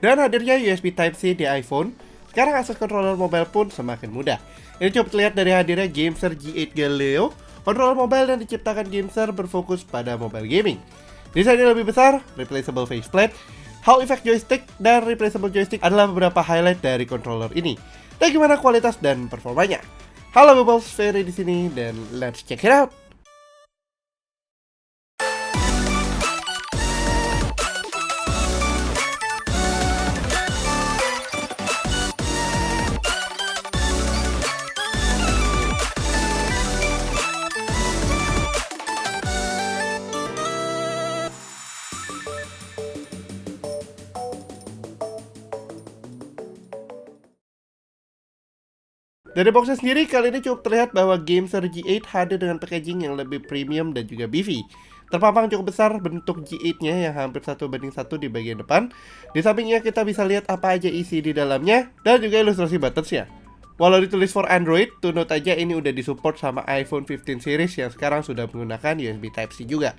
Dengan hadirnya USB Type-C di iPhone, sekarang akses controller mobile pun semakin mudah. Ini cukup terlihat dari hadirnya Gameser G8 Galileo, controller mobile yang diciptakan Gameser berfokus pada mobile gaming. Desainnya lebih besar, replaceable faceplate, Hall effect joystick, dan replaceable joystick adalah beberapa highlight dari controller ini. Dan gimana kualitas dan performanya? Halo Bubbles, Ferry di sini dan let's check it out. Dari boxnya sendiri, kali ini cukup terlihat bahwa Gameser G8 hadir dengan packaging yang lebih premium dan juga beefy. Terpampang cukup besar bentuk G8-nya yang hampir 1:1 di bagian depan. Di sampingnya kita bisa lihat apa aja isi di dalamnya dan juga ilustrasi buttons-nya. Walau ditulis for Android, to note aja ini udah disupport sama iPhone 15 series yang sekarang sudah menggunakan USB Type-C juga.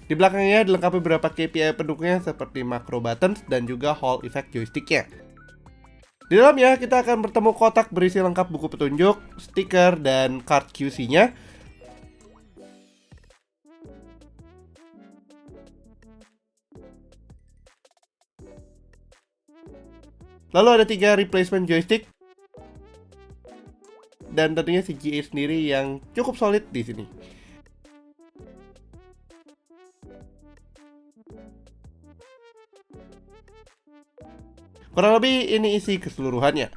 Di belakangnya dilengkapi beberapa KPI pendukungnya seperti macro buttons dan juga Hall effect joystick-nya. Di dalamnya kita akan bertemu kotak berisi lengkap buku petunjuk, stiker, dan card QC-nya. Lalu ada 3 replacement joystick. Dan tentunya si G8 sendiri yang cukup solid di sini. Kurang lebih ini isi keseluruhannya.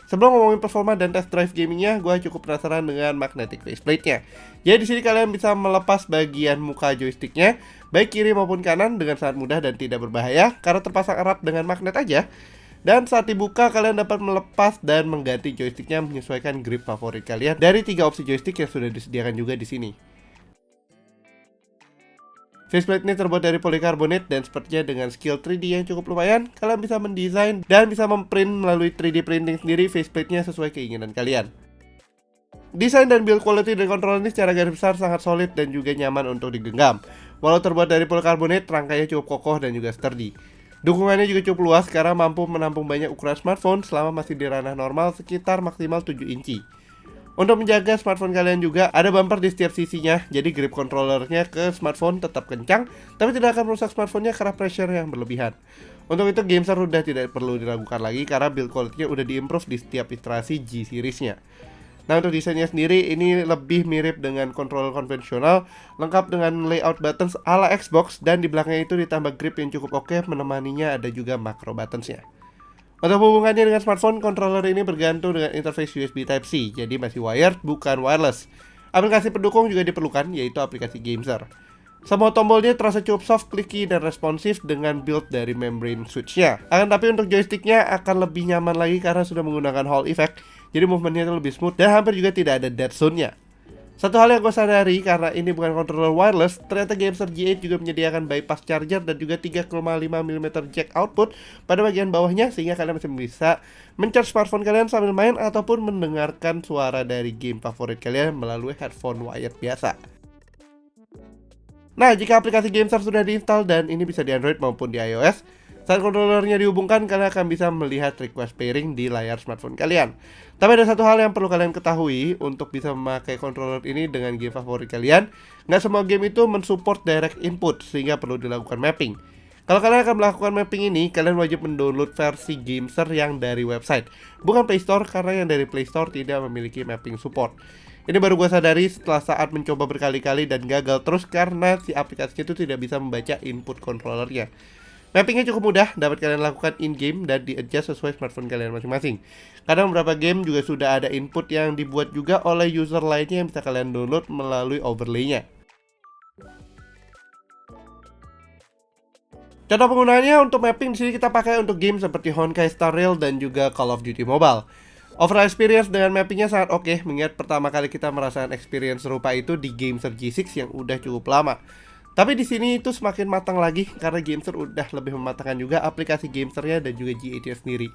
Sebelum ngomongin performa dan test drive gamingnya, gue cukup penasaran dengan magnetic faceplate-nya. Jadi di sini kalian bisa melepas bagian muka joysticknya, baik kiri maupun kanan dengan sangat mudah dan tidak berbahaya karena terpasang erat dengan magnet aja. Dan saat dibuka, kalian dapat melepas dan mengganti joysticknya menyesuaikan grip favorit kalian dari 3 opsi joystick yang sudah disediakan juga di sini. Faceplate ini terbuat dari polikarbonat dan sepertinya dengan skill 3D yang cukup lumayan, kalian bisa mendesain dan bisa memprint melalui 3D printing sendiri faceplate-nya sesuai keinginan kalian. Desain dan build quality dari kontrol ini secara garis besar sangat solid dan juga nyaman untuk digenggam. Walau terbuat dari polikarbonat, rangkainya cukup kokoh dan juga sturdy. Dukungannya juga cukup luas karena mampu menampung banyak ukuran smartphone selama masih di ranah normal sekitar maksimal 7 inci. Untuk menjaga smartphone kalian juga ada bumper di setiap sisinya, jadi grip controllernya ke smartphone tetap kencang, tapi tidak akan merusak smartphone-nya karena pressure yang berlebihan. Untuk itu Gameser udah tidak perlu diragukan lagi karena build quality-nya udah diimprove di setiap iterasi G series-nya. Nah, untuk desainnya sendiri ini lebih mirip dengan controller konvensional, lengkap dengan layout buttons ala Xbox, dan di belakangnya itu ditambah grip yang cukup oke, menemaninya ada juga macro buttons-nya. Untuk hubungannya dengan smartphone, controller ini bergantung dengan interface USB Type-C, jadi masih wired bukan wireless. Aplikasi pendukung juga diperlukan, yaitu aplikasi Gameser. Semua tombolnya terasa cukup soft, clicky, dan responsif dengan build dari membrane switch-nya. Akan tapi untuk joysticknya akan lebih nyaman lagi karena sudah menggunakan Hall effect, jadi movementnya itu lebih smooth dan hampir juga tidak ada dead zone-nya. Satu hal yang gue sadari karena ini bukan controller wireless, ternyata Gameser G8 juga menyediakan bypass charger dan juga 3,5mm jack output pada bagian bawahnya sehingga kalian masih bisa mencharge smartphone kalian sambil main ataupun mendengarkan suara dari game favorit kalian melalui headphone wired biasa. Nah, jika aplikasi Gameser sudah diinstal dan ini bisa di Android maupun di iOS, saat controllernya dihubungkan, kalian akan bisa melihat request pairing di layar smartphone kalian. Tapi ada satu hal yang perlu kalian ketahui untuk bisa memakai controller ini dengan game favorit kalian. Nggak semua game itu mensupport direct input, sehingga perlu dilakukan mapping. Kalau kalian akan melakukan mapping ini, kalian wajib mendownload versi Gameser yang dari website, bukan Play Store, karena yang dari Play Store tidak memiliki mapping support. Ini baru gue sadari setelah saat mencoba berkali-kali dan gagal terus karena si aplikasinya itu tidak bisa membaca input controllernya. Mappingnya cukup mudah, dapat kalian lakukan in-game dan di-adjust sesuai smartphone kalian masing-masing. Kadang beberapa game juga sudah ada input yang dibuat juga oleh user lainnya yang bisa kalian download melalui overlay-nya. Contoh penggunaannya untuk mapping di sini kita pakai untuk game seperti Honkai Star Rail dan juga Call of Duty Mobile. Overall experience dengan mappingnya sangat oke, mengingat pertama kali kita merasakan experience serupa itu di Gameser G6 yang udah cukup lama. Tapi di sini itu semakin matang lagi karena Gameser udah lebih mematangkan juga aplikasi Gamesernya dan juga G8-nya sendiri.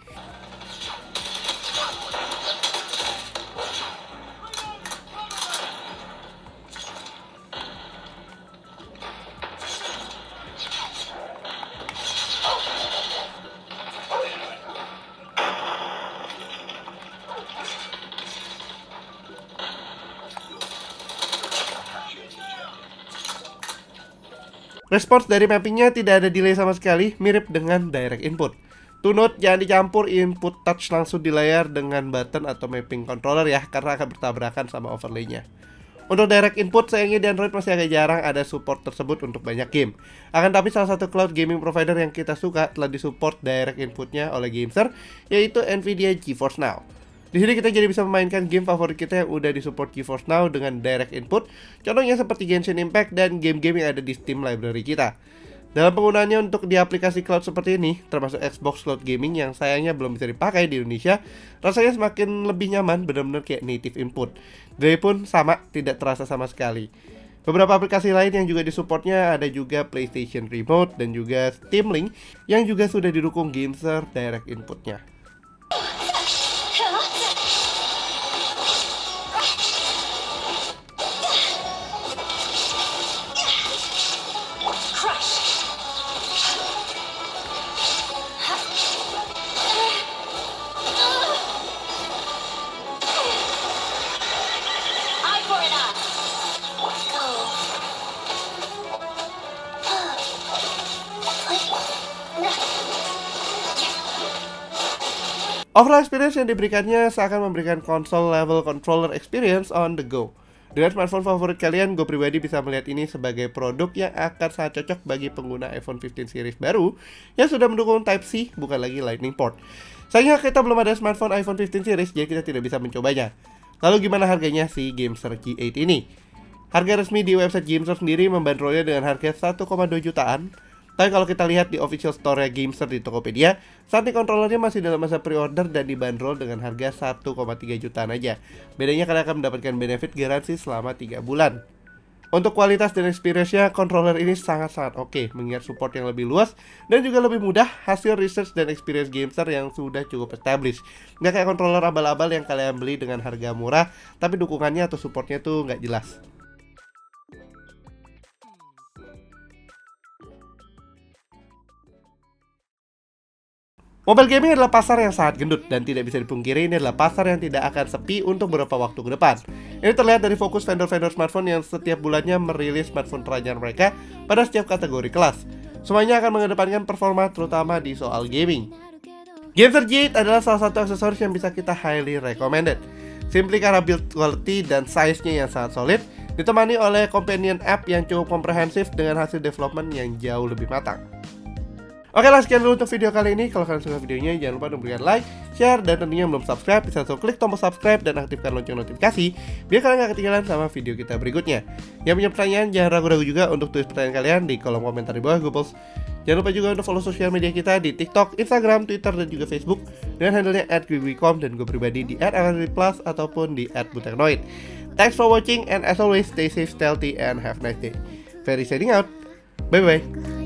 Respons dari mappingnya tidak ada delay sama sekali, mirip dengan direct input. To note, jangan dicampur input touch langsung di layar dengan button atau mapping controller ya, karena akan bertabrakan sama overlay-nya. Untuk direct input, sayangnya di Android masih agak jarang ada support tersebut untuk banyak game. Akan tapi salah satu cloud gaming provider yang kita suka telah disupport direct inputnya oleh Gamester, yaitu Nvidia GeForce Now. Di sini kita jadi bisa memainkan game favorit kita yang udah disupport GeForce Now dengan direct input, contohnya seperti Genshin Impact dan game-game yang ada di Steam library kita. Dalam penggunaannya untuk di aplikasi cloud seperti ini, termasuk Xbox Cloud Gaming yang sayangnya belum bisa dipakai di Indonesia, rasanya semakin lebih nyaman, benar-benar kayak native input. Delay pun sama, tidak terasa sama sekali. Beberapa aplikasi lain yang juga disupportnya ada juga PlayStation Remote dan juga Steam Link yang juga sudah didukung Gamester direct inputnya. Overall experience yang diberikannya seakan memberikan console level controller experience on the go. Dengan smartphone favorit kalian, gue pribadi bisa melihat ini sebagai produk yang akan sangat cocok bagi pengguna iPhone 15 series baru yang sudah mendukung Type-C, bukan lagi Lightning port. Sayangnya kita belum ada smartphone iPhone 15 series, jadi kita tidak bisa mencobanya. Lalu gimana harganya si Gamester G8 ini? Harga resmi di website Gamester sendiri membandrolnya dengan harga 1,2 jutaan. Tapi kalau kita lihat di official store Gamester di Tokopedia, saat ini controllernya masih dalam masa pre-order dan dibanderol dengan harga 1,3 jutaan aja. Bedanya kalian akan mendapatkan benefit garansi selama 3 bulan. Untuk kualitas dan experience-nya, controller ini sangat-sangat oke, mengingat support yang lebih luas dan juga lebih mudah, hasil research dan experience Gamester yang sudah cukup established. Nggak kayak controller abal-abal yang kalian beli dengan harga murah, tapi dukungannya atau supportnya tuh nggak jelas. Mobile gaming adalah pasar yang sangat gendut dan tidak bisa dipungkiri ini adalah pasar yang tidak akan sepi untuk beberapa waktu ke depan. Ini terlihat dari fokus vendor-vendor smartphone yang setiap bulannya merilis smartphone teranyar mereka pada setiap kategori kelas. Semuanya akan mengedepankan performa terutama di soal gaming. Gamester G8 adalah salah satu aksesoris yang bisa kita highly recommended. Simply karena build quality dan size-nya yang sangat solid, ditemani oleh companion app yang cukup komprehensif dengan hasil development yang jauh lebih matang. Oke lah, sekian dulu untuk video kali ini. Kalau kalian suka videonya, jangan lupa untuk berikan like, share, dan tentunya yang belum subscribe bisa langsung klik tombol subscribe dan aktifkan lonceng notifikasi biar kalian gak ketinggalan sama video kita berikutnya. Yang punya pertanyaan, jangan ragu-ragu juga untuk tulis pertanyaan kalian di kolom komentar di bawah Googles. Jangan lupa juga untuk follow sosial media kita di TikTok, Instagram, Twitter, dan juga Facebook dengan handle-nya @gwigwicom dan gue pribadi di @plus ataupun di @buteknoid. Thanks for watching and as always, stay safe, healthy, and have a nice day. Ferry signing out. Bye-bye.